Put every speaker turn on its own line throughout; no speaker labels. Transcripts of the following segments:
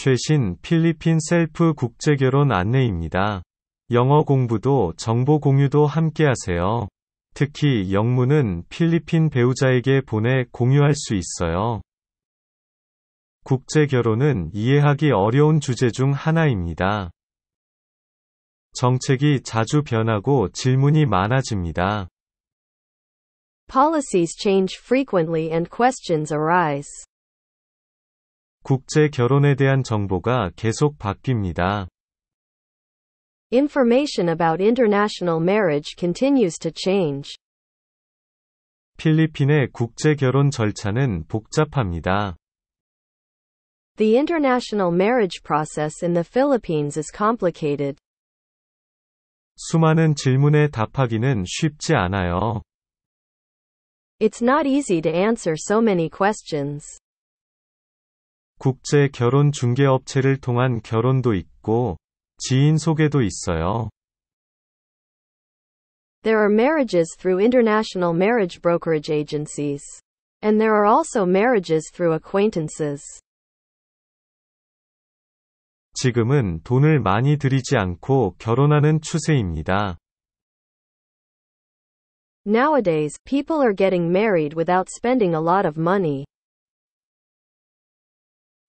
최신 필리핀 셀프 국제결혼 안내입니다. 영어 공부도 정보 공유도 함께하세요. 특히 영문은 필리핀 배우자에게 보내 공유할 수 있어요. 국제결혼은 이해하기 어려운 주제 중 하나입니다. 정책이 자주 변하고 질문이 많아집니다.
Policies change frequently and questions arise.
국제 결혼에 대한 정보가 계속 바뀝니다.
Information about international marriage continues to change.
필리핀의 국제 결혼 절차는 복잡합니다.
The international marriage process in the Philippines is complicated.
수많은 질문에 답하기는 쉽지 않아요.
It's not easy to answer so many questions.
국제 결혼 중개업체를 통한 결혼도 있고, 지인 소개도 있어요.
There are marriages through international marriage brokerage agencies. And there are also marriages through acquaintances.
지금은 돈을 많이 들이지 않고 결혼하는 추세입니다.
Nowadays, people are getting married without spending a lot of money.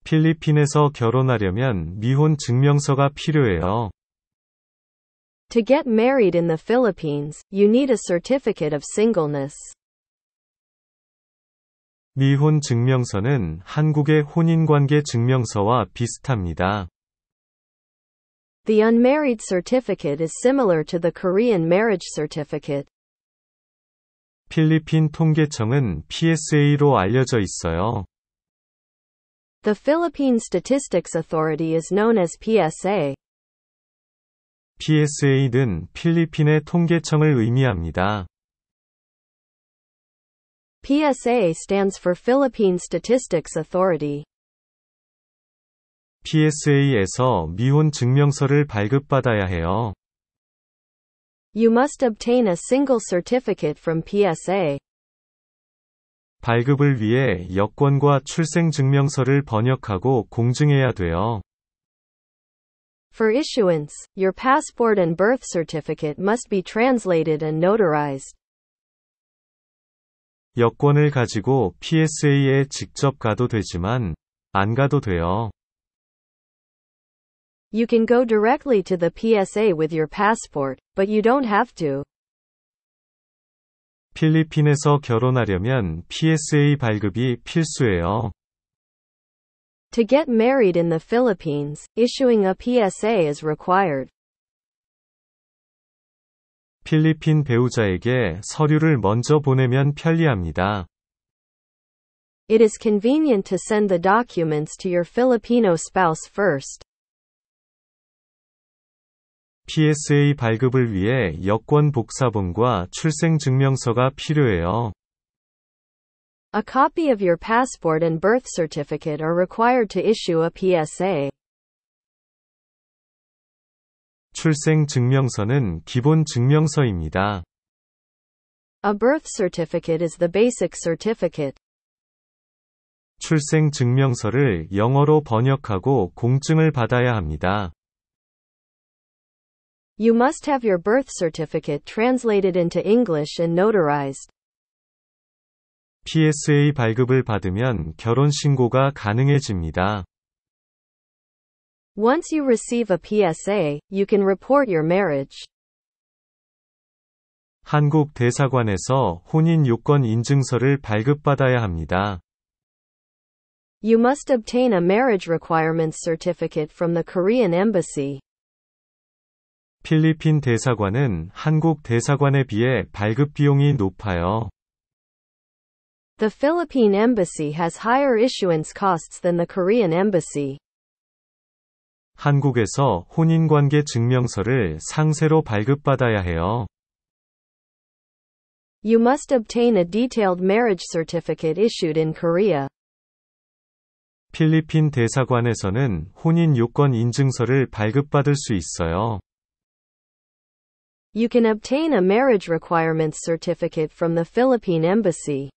필리핀에서 결혼하려면 미혼 증명서가 필요해요.
To get married in the Philippines, you need a certificate of singleness.
미혼 증명서는 한국의 혼인관계 증명서와 비슷합니다.
The unmarried certificate is similar to the Korean marriage certificate.
필리핀 통계청은 PSA로 알려져 있어요.
The Philippine Statistics Authority is known as PSA.
PSA는 필리핀의 통계청을 의미합니다.
PSA stands for Philippine Statistics Authority.
PSA에서 미혼 증명서를 발급받아야 해요.
You must obtain a single certificate from PSA.
발급을 위해 여권과 출생증명서를 번역하고 공증해야 돼요.
For issuance, your passport and birth certificate must be translated and notarized.
여권을 가지고 PSA에 직접 가도 되지만, 안 가도 돼요.
You can go directly to the PSA with your passport, but you don't have to.
필리핀에서 결혼하려면 PSA 발급이 필수예요.
To get married in the Philippines, issuing a PSA is required.
필리핀 배우자에게 서류를 먼저 보내면 편리합니다.
It is convenient to send the documents to your Filipino spouse first.
PSA 발급을 위해 여권 복사본과 출생증명서가 필요해요.
A copy of your passport and birth certificate are required to issue a PSA.
출생증명서는 기본 증명서입니다.
A birth certificate is the basic certificate.
출생증명서를 영어로 번역하고 공증을 받아야 합니다.
You must have your birth certificate translated into English and notarized.
PSA 발급을 받으면 결혼 신고가 가능해집니다.
Once you receive a PSA, you can report your marriage.
한국 대사관에서 혼인 요건 인증서를 발급받아야 합니다.
You must obtain a marriage requirements certificate from the Korean embassy.
필리핀 대사관은 한국 대사관에 비해 발급 비용이 높아요.
The Philippine embassy has higher issuance costs than the Korean embassy.
한국에서 혼인관계 증명서를 상세로 발급받아야 해요.
You must obtain a detailed marriage certificate issued in Korea.
필리핀 대사관에서는 혼인 요건 인증서를 발급받을 수 있어요.
You can obtain a marriage requirements certificate from the Philippine embassy.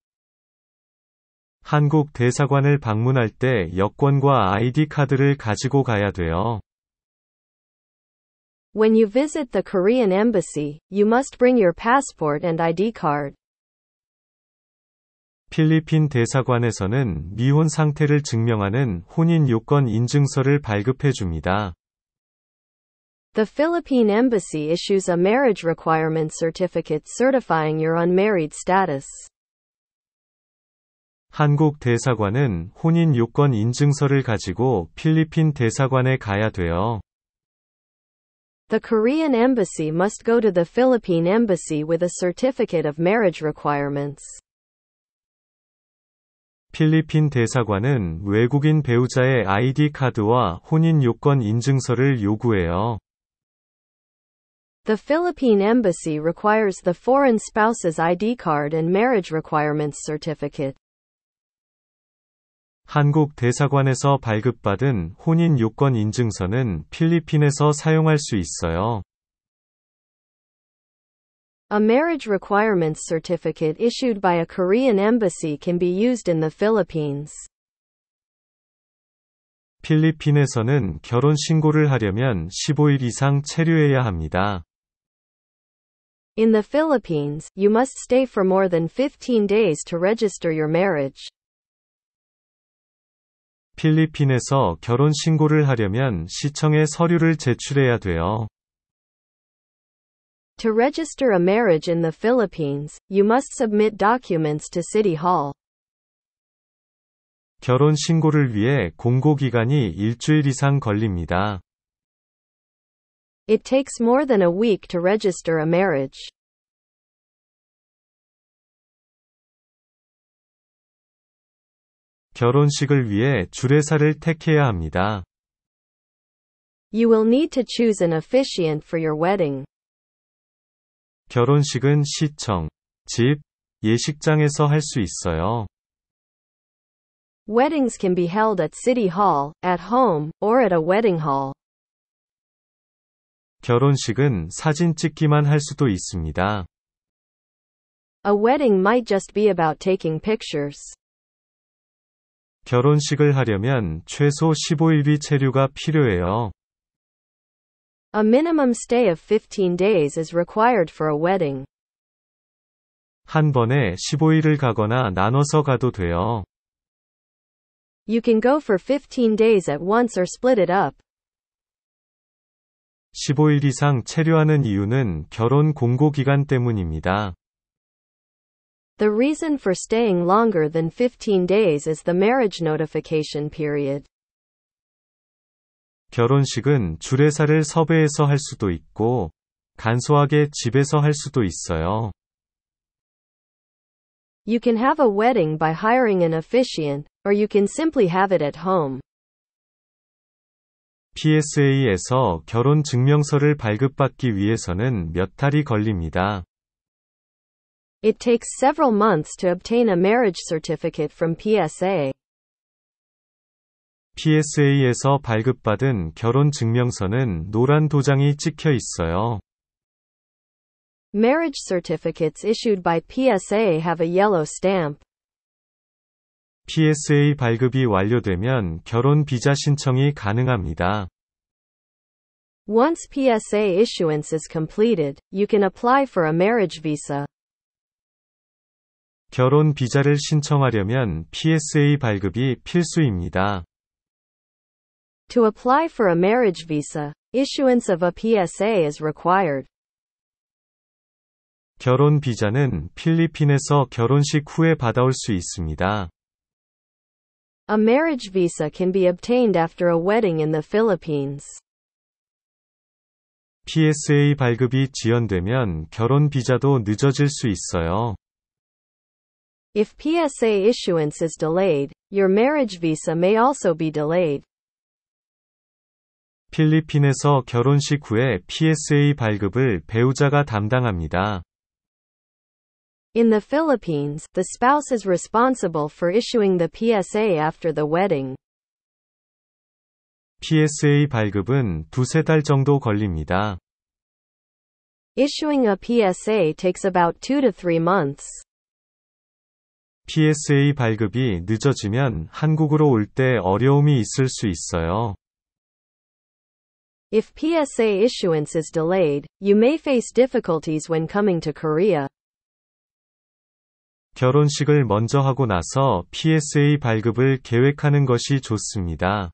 한국 대사관을 방문할 때 여권과 아이디 카드를 가지고 가야 돼요.
When you visit the Korean embassy, you must bring your passport and ID card.
필리핀 대사관에서는 미혼 상태를 증명하는 혼인 요건 인증서를 발급해 줍니다.
The Philippine embassy issues a marriage requirement certificate certifying your unmarried status.
한국 대사관은 혼인 요건 인증서를 가지고 필리핀 대사관에 가야 돼요.
The Korean embassy must go to the Philippine embassy with a certificate of marriage requirements.
필리핀 대사관은 외국인 배우자의 아이디 카드와 혼인 요건 인증서를 요구해요.
The Philippine embassy requires the foreign spouse's ID card and marriage requirements certificate.
한국 대사관에서 발급받은 혼인 요건 인증서는 필리핀에서 사용할 수 있어요.
A marriage requirements certificate issued by a Korean embassy can be used in the Philippines.
필리핀에서는 결혼 신고를 하려면 15일 이상 체류해야 합니다.
In the Philippines, you must stay for more than 15 days to register your marriage.
필리핀에서 결혼 신고를 하려면 시청에 서류를 제출해야 돼요.
To register a marriage in the Philippines, you must submit documents to City Hall.
결혼 신고를 위해 공고 기간이 일주일 이상 걸립니다.
It takes more than a week to register a marriage.
결혼식을 위해 주례사를 택해야 합니다.
You will need to choose an officiant for your wedding.
결혼식은 시청, 집, 예식장에서 할 수 있어요.
Weddings can be held at City Hall, at home, or at a wedding hall.
결혼식은 사진 찍기만 할 수도 있습니다.
A wedding might just be about taking pictures.
결혼식을 하려면 최소 15일이 체류가 필요해요.
A minimum stay of 15 days is required for a wedding.
한 번에 15일을 가거나 나눠서 가도 돼요.
You can go for 15 days at once or split it up.
15일 이상 체류하는 이유는 결혼 공고 기간 때문입니다.
The reason for staying longer than 15 days is the marriage notification period.
결혼식은 주례사를 섭외해서 할 수도 있고, 간소하게 집에서 할 수도 있어요.
You can have a wedding by hiring an officiant, or you can simply have it at home.
PSA에서 결혼 증명서를 발급받기 위해서는 몇 달이 걸립니다.
It takes several months to obtain a marriage certificate from PSA.
PSA에서 발급받은 결혼 증명서는 노란 도장이 찍혀 있어요.
Marriage certificates issued by PSA have a yellow stamp.
PSA 발급이 완료되면 결혼 비자 신청이 가능합니다.
Once PSA issuance is completed, you can apply for a marriage visa.
결혼 비자를 신청하려면 PSA 발급이 필수입니다.
To apply for a marriage visa, issuance of a PSA is required.
결혼 비자는 필리핀에서 결혼식 후에 받아올 수 있습니다.
A marriage visa can be obtained after a wedding in the Philippines.
PSA 발급이 지연되면 결혼 비자도 늦어질 수 있어요.
If PSA issuance is delayed, your marriage visa may also be delayed.
필리핀에서 결혼식 후에 PSA 발급을 배우자가 담당합니다.
In the Philippines, the spouse is responsible for issuing the PSA after the wedding.
PSA 발급은 두세 달 정도 걸립니다.
Issuing a PSA takes about 2 to 3 months.
PSA 발급이 늦어지면 한국으로 올 때 어려움이 있을 수 있어요.
If PSA issuance is delayed, you may face difficulties when coming to Korea.
결혼식을 먼저 하고 나서 PSA 발급을 계획하는 것이 좋습니다.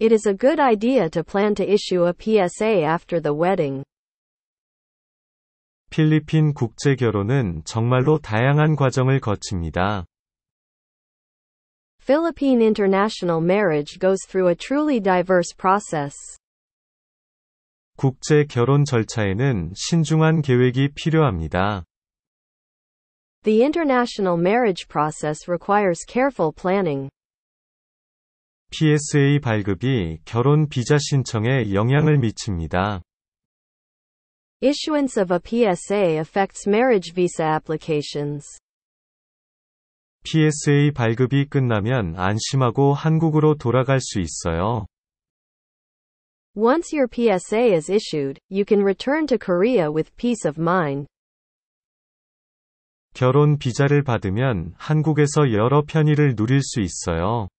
It is a good idea to plan to issue a PSA after the wedding.
필리핀 국제 결혼은 정말로 다양한 과정을 거칩니다.
Philippine international marriage goes through a truly diverse process.
국제 결혼 절차에는 신중한 계획이 필요합니다.
The international marriage process requires careful planning.
PSA 발급이 결혼 비자 신청에 영향을 미칩니다.
Issuance of a PSA affects marriage visa applications.
PSA 발급이 끝나면 안심하고 한국으로 돌아갈 수 있어요.
Once your PSA is issued, you can return to Korea with peace of mind.
결혼 비자를 받으면 한국에서 여러 편의를 누릴 수 있어요.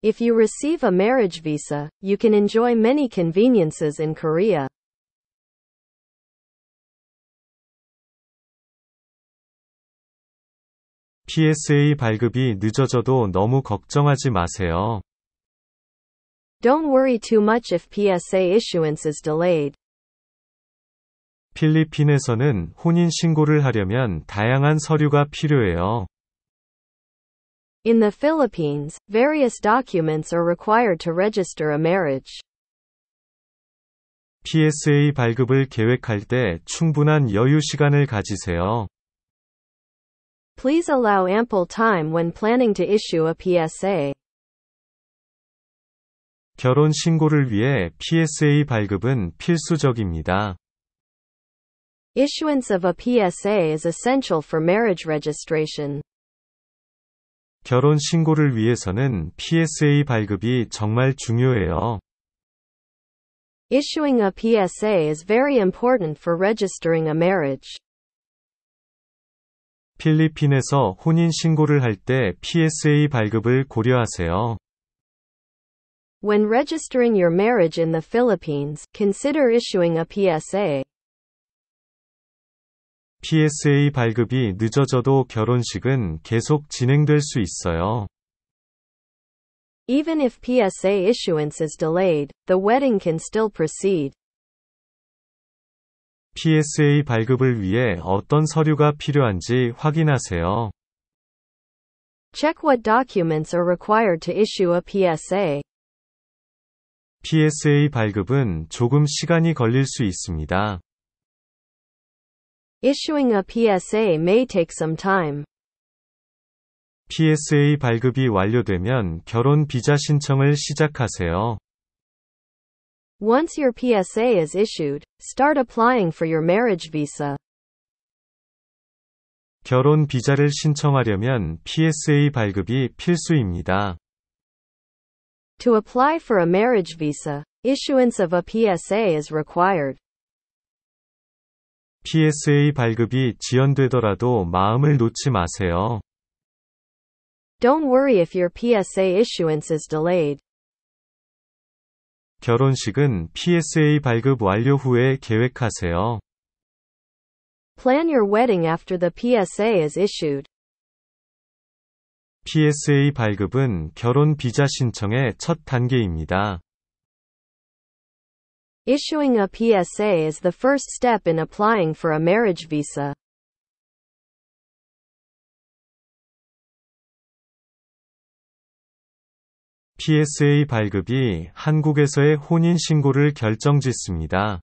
If you receive a marriage visa, you can enjoy many conveniences in Korea.
PSA 발급이 늦어져도 너무 걱정하지 마세요.
Don't worry too much if PSA issuance is delayed.
필리핀에서는 혼인 신고를 하려면 다양한 서류가 필요해요.
In the Philippines, various documents are required to register a marriage.
PSA 발급을 계획할 때 충분한 여유 시간을 가지세요.
Please allow ample time when planning to issue a PSA.
결혼 신고를 위해 PSA 발급은 필수적입니다.
Issuance of a PSA is essential for marriage registration.
결혼 신고를 위해서는 PSA 발급이 정말 중요해요.
Issuing a PSA is very important for registering a marriage.
필리핀에서 혼인 신고를 할 때 PSA 발급을 고려하세요.
When registering your marriage in the Philippines, consider issuing a PSA.
PSA 발급이 늦어져도 결혼식은 계속 진행될 수 있어요.
Even if PSA issuance is delayed, the wedding can still proceed.
PSA 발급을 위해 어떤 서류가 필요한지 확인하세요.
Check what documents are required to issue a PSA.
PSA 발급은 조금 시간이 걸릴 수 있습니다.
Issuing a PSA may take some time.
PSA 발급이 완료되면 결혼 비자 신청을 시작하세요.
Once your PSA is issued, start applying for your marriage visa.
결혼 비자를 신청하려면 PSA 발급이 필수입니다.
To apply for a marriage visa, issuance of a PSA is required.
PSA 발급이 지연되더라도 마음을 놓지 마세요.
Don't worry if your PSA issuance is delayed.
결혼식은 PSA 발급 완료 후에 계획하세요.
Plan your wedding after the PSA is issued.
PSA 발급은 결혼 비자 신청의 첫 단계입니다.
Issuing a PSA is the first step in applying for a marriage visa.
PSA 발급이 한국에서의 혼인 신고를 결정짓습니다.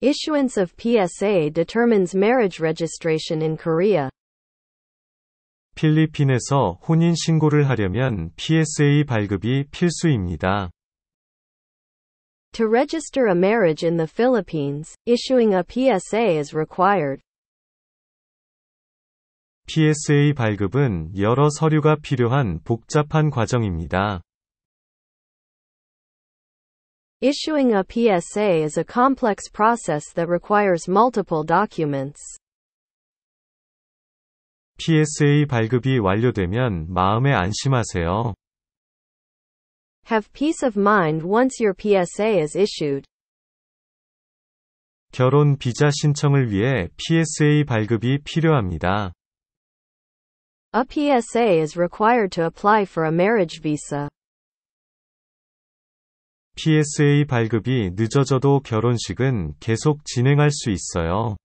Issuance of PSA determines marriage registration in Korea.
필리핀에서 혼인 신고를 하려면 PSA 발급이 필수입니다.
To register a marriage in the Philippines, issuing a PSA is required.
PSA 발급은 여러 서류가 필요한 복잡한 과정입니다.
Issuing a PSA is a complex process that requires multiple documents.
PSA 발급이 완료되면 마음에 안심하세요.
Have peace of mind once your PSA is issued.
결혼 비자 신청을 위해 PSA 발급이 필요합니다.
A PSA is required to apply for a marriage visa.
PSA 발급이 늦어져도 결혼식은 계속 진행할 수 있어요.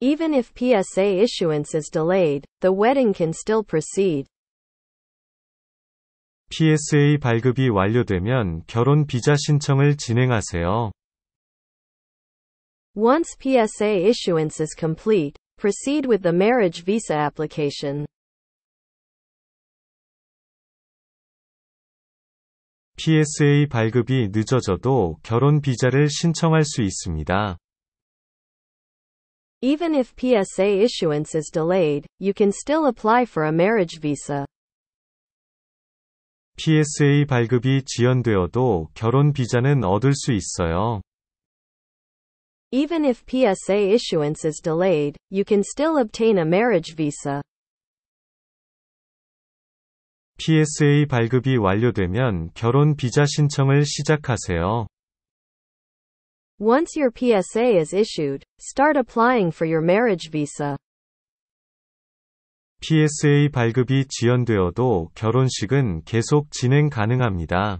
Even if PSA issuance is delayed, the wedding can still proceed.
PSA 발급이 완료되면 결혼 비자 신청을 진행하세요.
Once PSA issuance is complete, proceed with the marriage visa application.
PSA 발급이 늦어져도 결혼 비자를 신청할 수 있습니다.
Even if PSA issuance is delayed, you can still apply for a marriage visa.
PSA 발급이 지연되어도 결혼 비자는 얻을 수 있어요.
Even if PSA issuance is delayed, you can still obtain a marriage visa.
PSA 발급이 완료되면 결혼 비자 신청을 시작하세요.
Once your PSA is issued, start applying for your marriage visa.
PSA 발급이 지연되어도 결혼식은 계속 진행 가능합니다.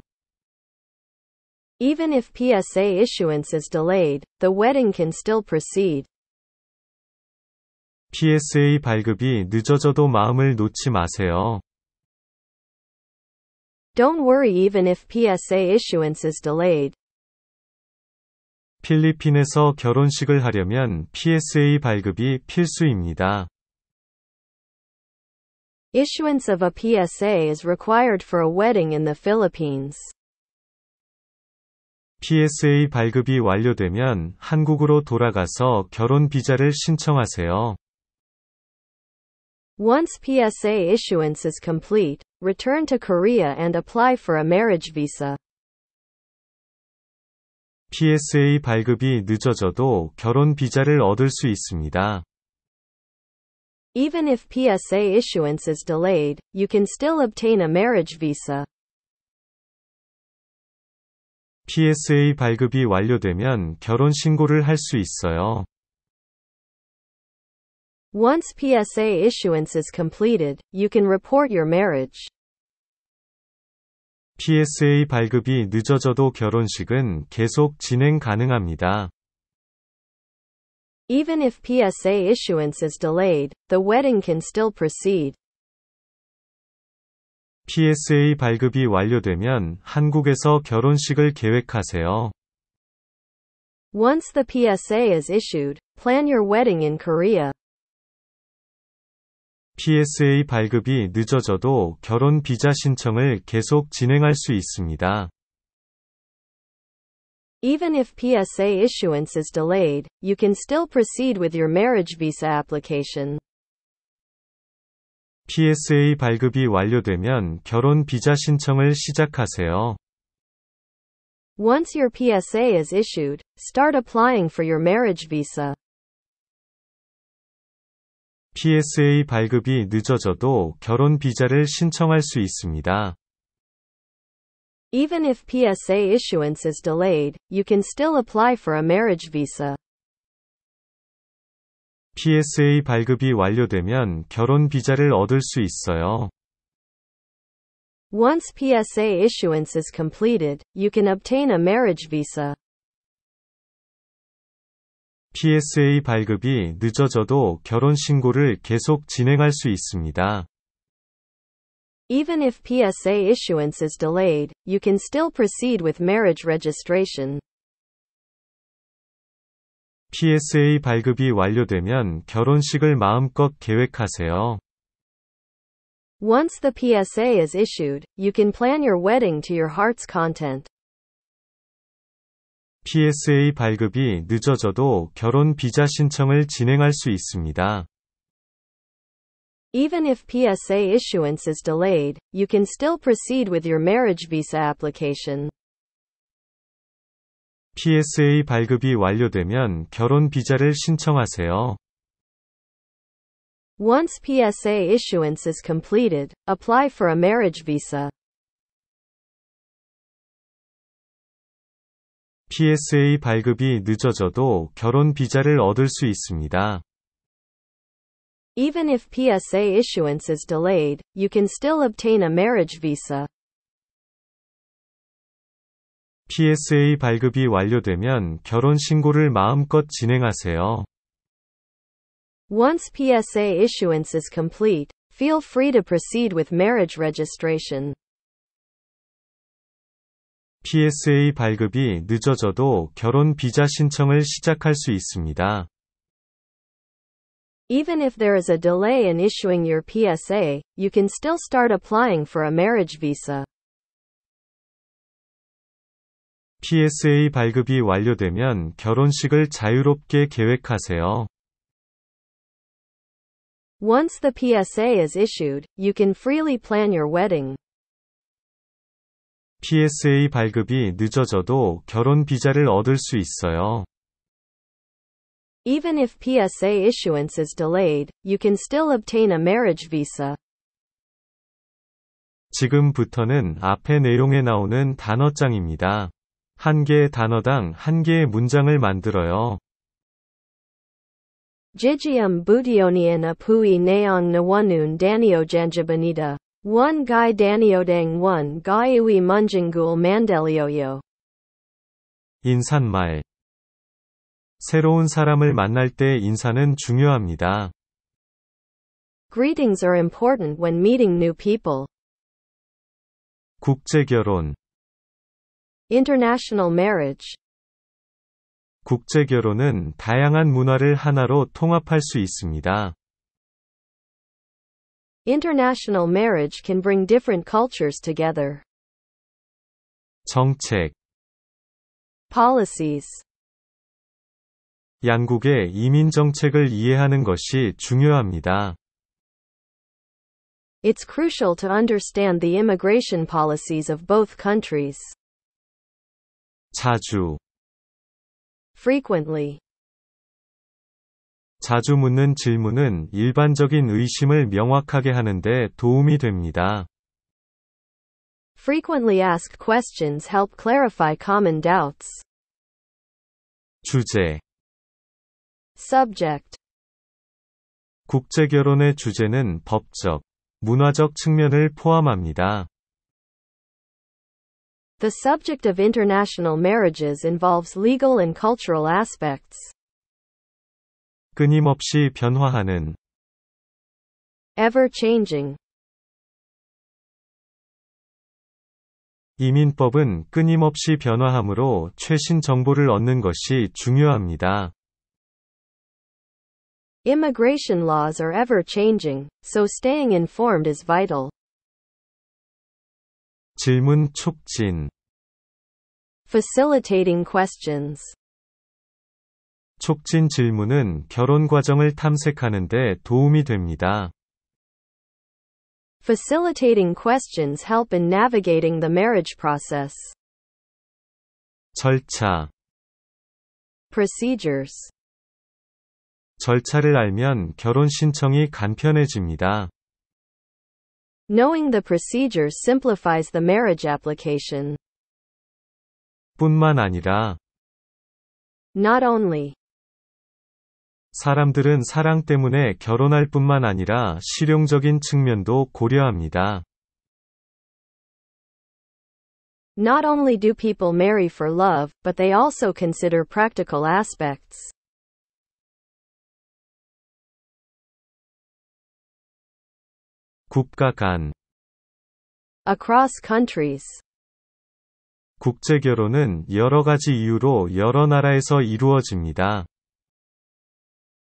Even if PSA issuance is delayed, the wedding can still proceed.
PSA 발급이 늦어져도 마음을 놓지 마세요.
Don't worry even if PSA issuance is delayed.
필리핀에서 결혼식을 하려면 PSA 발급이 필수입니다.
Issuance of a PSA is required for a wedding in the Philippines.
PSA 발급이 완료되면 한국으로 돌아가서 결혼 비자를 신청하세요.
Once PSA issuance is complete, return to Korea and apply for a marriage visa.
PSA 발급이 늦어져도 결혼 비자를 얻을 수 있습니다.
Even if PSA issuance is delayed, you can still obtain a marriage visa.
PSA 발급이 완료되면 결혼 신고를 할 수 있어요.
Once PSA issuance is completed, you can report your marriage.
PSA 발급이 늦어져도 결혼식은 계속 진행 가능합니다.
Even if PSA issuance is delayed, the wedding can still proceed.
PSA 발급이 완료되면 한국에서 결혼식을 계획하세요.
Once the PSA is issued, plan your wedding in Korea.
PSA 발급이 늦어져도 결혼 비자 신청을 계속 진행할 수 있습니다.
Even if PSA issuance is delayed, you can still proceed with your marriage visa application.
PSA 발급이 완료되면 결혼 비자 신청을 시작하세요.
Once your PSA is issued, start applying for your marriage visa.
PSA 발급이 늦어져도 결혼 비자를 신청할 수 있습니다.
Even if PSA issuance is delayed, you can still apply for a marriage visa.
PSA 발급이 완료되면 결혼 비자를 얻을 수 있어요.
Once PSA issuance is completed, you can obtain a marriage visa.
PSA 발급이 늦어져도 결혼 신고를 계속 진행할 수 있습니다.
Even if PSA issuance is delayed, you can still proceed with marriage registration.
PSA 발급이 완료되면 결혼식을 마음껏 계획하세요.
Once the PSA is issued, you can plan your wedding to your heart's content.
PSA 발급이 늦어져도 결혼 비자 신청을 진행할 수 있습니다.
Even if PSA issuance is delayed, you can still proceed with your marriage visa application.
PSA 발급이 완료되면 결혼 비자를 신청하세요.
Once PSA issuance is completed, apply for a marriage visa.
PSA 발급이 늦어져도 결혼 비자를 얻을 수 있습니다.
Even if PSA issuance is delayed, you can still obtain a marriage visa.
PSA 발급이 완료되면 결혼 신고를 마음껏 진행하세요.
Once PSA issuance is complete, feel free to proceed with marriage registration.
PSA 발급이 늦어져도 결혼 비자 신청을 시작할 수 있습니다.
Even if there is a delay in issuing your PSA, you can still start applying for a marriage visa.
PSA 발급이 완료되면 결혼식을 자유롭게 계획하세요.
Once the PSA is issued, you can freely plan your wedding.
PSA 발급이 늦어져도 결혼 비자를 얻을 수 있어요.
Even if PSA issuance is delayed, you can still obtain a marriage visa.
지금부터는 앞의 내용에 나오는 단어장입니다. 한 개의 단어당 한 개의 문장을 만들어요.
Jijium Budionian Apui Naong Nawanun Danio Janjabanida. One Guy Daniodang One Guy Ui Munjangul Mandelioyo.
인사말. 새로운 사람을 만날 때 인사는 중요합니다.
Greetings are important when meeting new people.
국제결혼.
International marriage.
국제결혼은 다양한 문화를 하나로 통합할 수 있습니다.
International marriage can bring different cultures together.
정책.
Policies.
양국의 이민 정책을 이해하는 것이 중요합니다.
It's crucial to understand the immigration policies of both countries.
자주.
Frequently.
자주 묻는 질문은 일반적인 의심을 명확하게 하는데 도움이 됩니다.
Frequently asked questions help clarify common doubts.
주제.
Subject.
국제결혼의 주제는 법적, 문화적 측면을 포함합니다.
The subject of international marriages involves legal and cultural aspects.
끊임없이 변화하는.
Ever-changing.
이민법은 끊임없이 변화하므로 최신 정보를 얻는 것이 중요합니다.
Immigration laws are ever-changing, so staying informed is vital.
질문 촉진.
Facilitating questions.
촉진 질문은 결혼 과정을 탐색하는 데 도움이 됩니다.
Facilitating questions help in navigating the marriage process.
절차.
Procedures.
절차를 알면 결혼 신청이 간편해집니다.
Knowing the procedures simplifies the marriage application.
뿐만 아니라
Not only.
사람들은 사랑 때문에 결혼할 뿐만 아니라 실용적인 측면도 고려합니다.
Not only do people marry for love, but they also consider practical aspects.
국가 간.
Across countries.
국제결혼은 여러 가지 이유로 여러 나라에서 이루어집니다.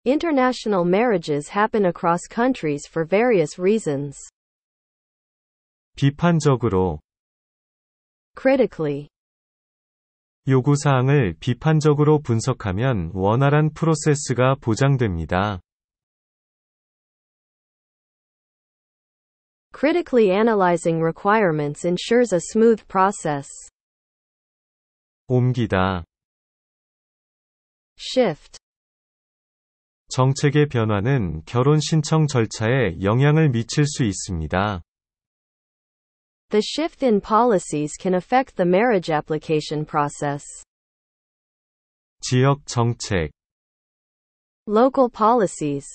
International marriages happen across countries for various reasons.
비판적으로.
Critically.
요구사항을 비판적으로 분석하면 원활한 프로세스가 보장됩니다.
Critically analyzing requirements ensures a smooth process.
옮기다.
Shift.
정책의 변화는 결혼 신청 절차에 영향을 미칠 수 있습니다.
The shift in policies can affect the marriage application process.
지역 정책,
Local policies.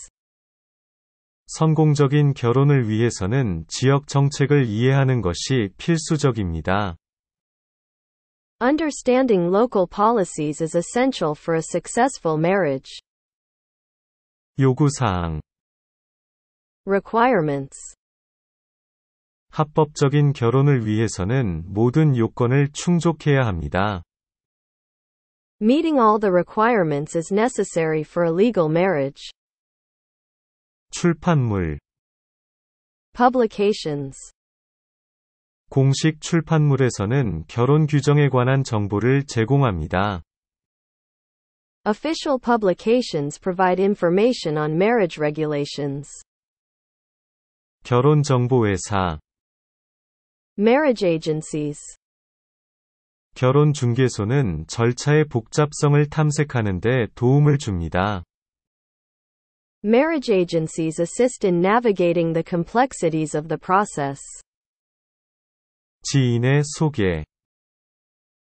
성공적인 결혼을 위해서는 지역 정책을 이해하는 것이 필수적입니다.
Understanding local policies is essential for a successful marriage.
요구사항,
Requirements.
합법적인 결혼을 위해서는 모든 요건을 충족해야 합니다.
Meeting all the requirements is necessary for a legal marriage.
출판물,
Publications.
공식 출판물에서는 결혼 규정에 관한 정보를 제공합니다.
Official publications provide information on marriage regulations.
결혼정보회사,
Marriage agencies.
결혼중개소는 절차의 복잡성을 탐색하는 데 도움을 줍니다.
Marriage agencies assist in navigating the complexities of the process.
지인의 소개,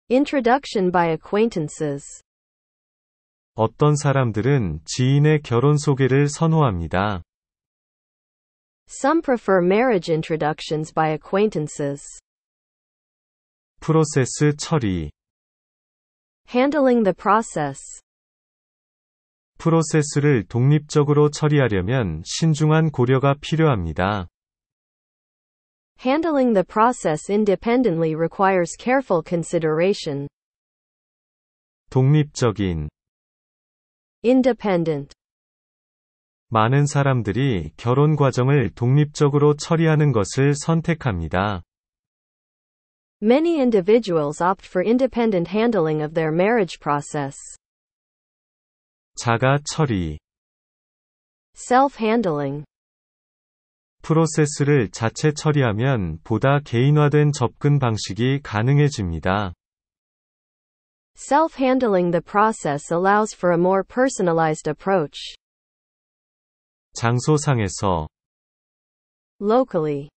Introduction by acquaintances.
어떤 사람들은 지인의 결혼 소개를 선호합니다.
Some prefer marriage introductions by acquaintances.
프로세스 처리,
Handling the process.
프로세스를 독립적으로 처리하려면 신중한 고려가 필요합니다.
Handling the process independently requires careful consideration.
독립적인,
Independent.
많은 사람들이 결혼 과정을 독립적으로 처리하는 것을 선택합니다.
Many individuals opt for independent handling of their marriage process.
자가 처리,
Self-handling.
프로세스를 자체 처리하면 보다 개인화된 접근 방식이 가능해집니다.
Self-handling the process allows for a more personalized approach.
장소상에서,
Locally.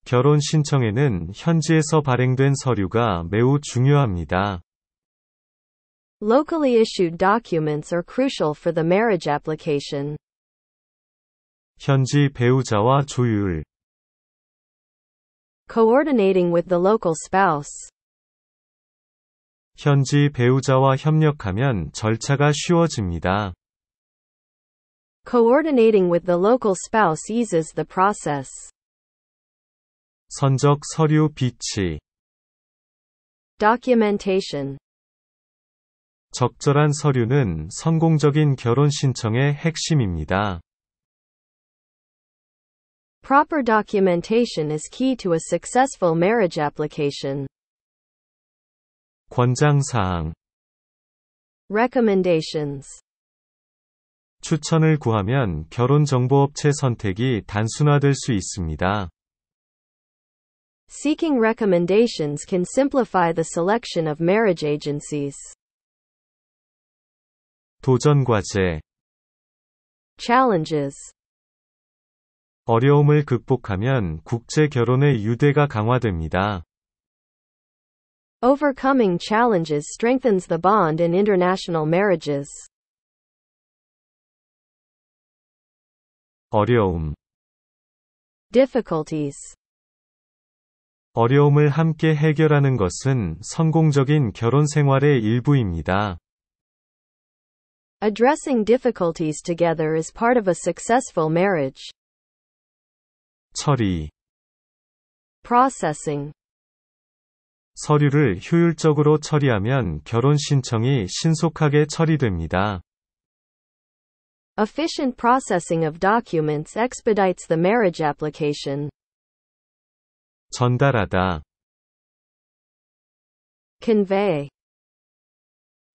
결혼 신청에는 현지에서 발행된 서류가 매우 중요합니다.
Locally issued documents are crucial for the marriage application.
현지 배우자와 조율,
Coordinating with the local spouse.
현지 배우자와 협력하면 절차가 쉬워집니다.
Coordinating with the local spouse eases the process.
선적 서류 비치,
Documentation.
적절한 서류는 성공적인 결혼 신청의 핵심입니다.
Proper documentation is key to a successful marriage application.
권장사항,
Recommendations.
추천을 구하면 결혼정보업체 선택이 단순화될 수 있습니다.
Seeking recommendations can simplify the selection of marriage agencies.
도전과제,
Challenges.
어려움을 극복하면 국제 결혼의 유대가 강화됩니다.
Overcoming challenges strengthens the bond in international marriages.
어려움,
Difficulties.
어려움을 함께 해결하는 것은 성공적인 결혼 생활의 일부입니다.
Addressing difficulties together is part of a successful marriage.
처리,
Processing.
서류를 효율적으로 처리하면 결혼 신청이 신속하게 처리됩니다.
Efficient processing of documents expedites the marriage application.
전달하다,
Convey.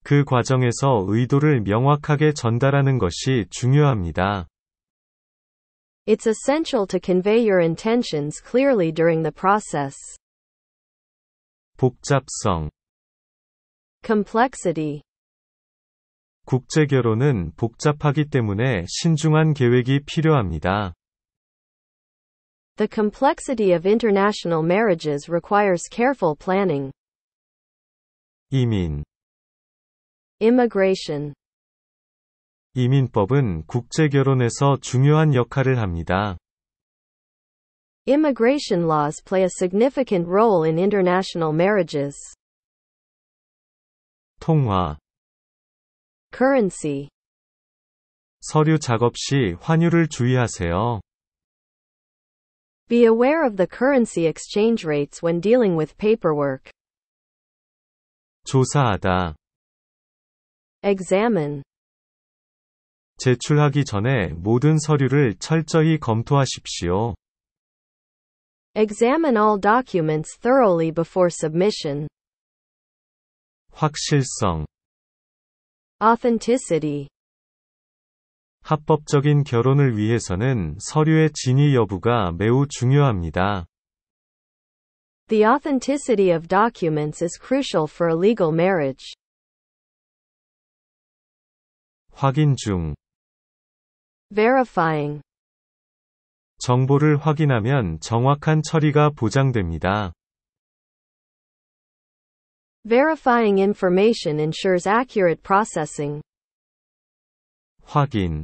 그 과정에서 의도를 명확하게 전달하는 것이 중요합니다.
It's essential to convey your intentions clearly during the process.
복잡성,
Complexity.
국제 결혼은 복잡하기 때문에 신중한 계획이 필요합니다.
The complexity of international marriages requires careful planning.
이민.
Immigration.
이민법은 국제 결혼에서 중요한 역할을 합니다.
Immigration laws play a significant role in international marriages.
통화.
Currency.
서류 작업 시 환율을 주의하세요.
Be aware of the currency exchange rates when dealing with paperwork.
조사하다.
Examine.
제출하기 전에 모든 서류를 철저히 검토하십시오.
Examine all documents thoroughly before submission.
확실성.
Authenticity.
합법적인 결혼을 위해서는 서류의 진위 여부가 매우 중요합니다.
The authenticity of documents is crucial for a legal marriage.
확인 중.
Verifying.
정보를 확인하면 정확한 처리가 보장됩니다.
Verifying information ensures accurate processing.
확인.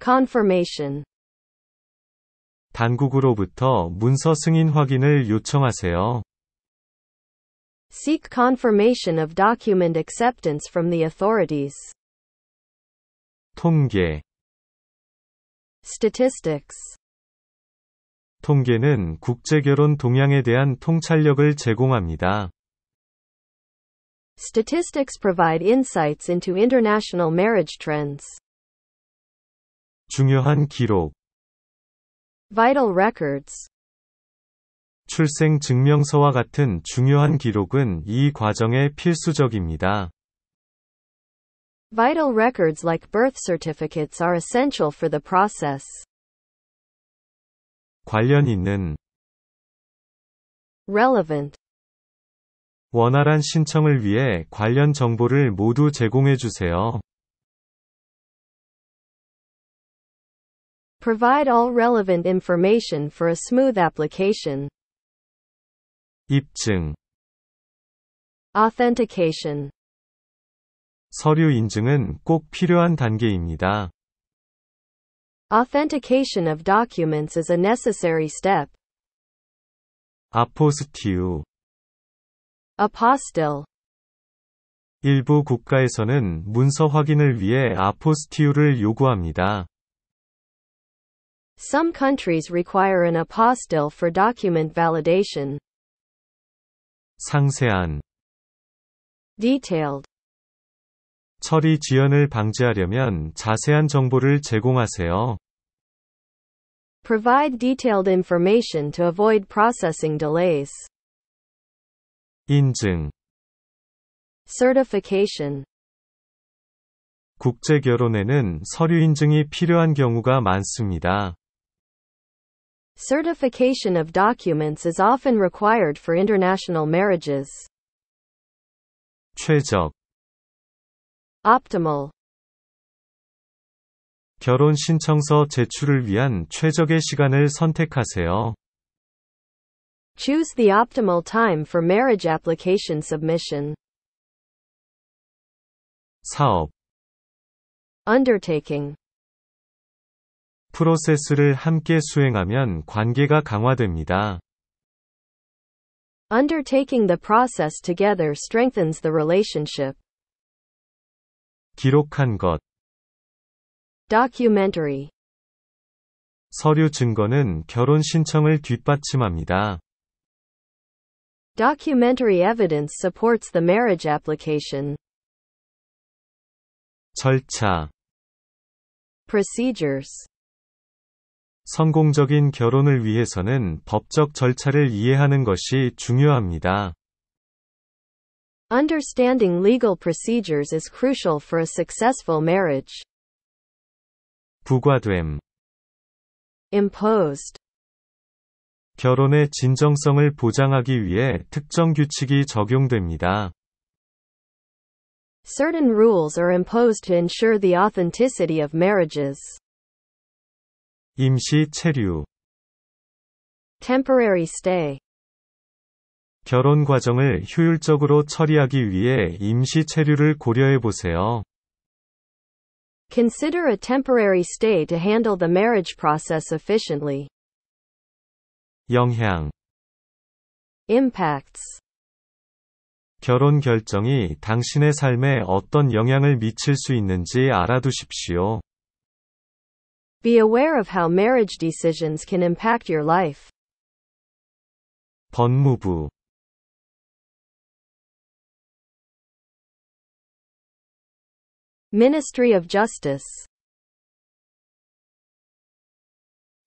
Confirmation.
당국으로부터 문서 승인 확인을 요청하세요.
Seek confirmation of document acceptance from the authorities.
통계.
Statistics.
통계는 국제결혼 동향에 대한 통찰력을 제공합니다.
Statistics provide insights into international marriage trends.
중요한 기록.
Vital records.
출생 증명서와 같은 중요한 기록은 이 과정에 필수적입니다.
Vital records like birth certificates are essential for the process.
관련 있는.
Relevant.
원활한 신청을 위해 관련 정보를 모두 제공해 주세요.
Provide all relevant information for a smooth application.
입증.
Authentication.
서류 인증은 꼭 필요한 단계입니다.
Authentication of documents is a necessary step.
아포스티우.
Apostille.
일부 국가에서는 문서 확인을 위해 아포스티우를 요구합니다.
Some countries require an apostille for document validation.
상세한.
Detailed.
처리 지연을 방지하려면 자세한 정보를 제공하세요.
Provide detailed information to avoid processing delays.
인증.
Certification.
국제 결혼에는 서류 인증이 필요한 경우가 많습니다.
Certification of documents is often required for international marriages.
최적.
Optimal.
결혼 신청서 제출을 위한 최적의 시간을 선택하세요.
Choose the optimal time for marriage application submission.
사업.
Undertaking.
프로세스를 함께 수행하면 관계가 강화됩니다.
Undertaking the process together strengthens the relationship.
기록한 것.
Documentary.
서류 증거는 결혼 신청을 뒷받침합니다.
Documentary evidence supports the marriage application.
절차.
Procedures.
성공적인 결혼을 위해서는 법적 절차를 이해하는 것이 중요합니다.
Understanding legal procedures is crucial for a successful marriage.
부과됨.
Imposed.
결혼의 진정성을 보장하기 위해 특정 규칙이 적용됩니다.
Certain rules are imposed to ensure the authenticity of marriages.
임시 체류.
Temporary stay.
결혼 과정을 효율적으로 처리하기 위해 임시 체류를 고려해 보세요.
Consider a temporary stay to handle the marriage process efficiently.
영향.
Impacts.
결혼 결정이 당신의 삶에 어떤 영향을 미칠 수 있는지 알아두십시오.
Be aware of how marriage decisions can impact your life.
법무부.
Ministry of Justice.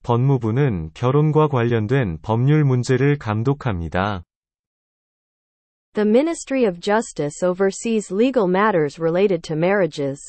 법무부는 결혼과 관련된 법률 문제를 감독합니다.
The Ministry of Justice oversees legal matters related to marriages.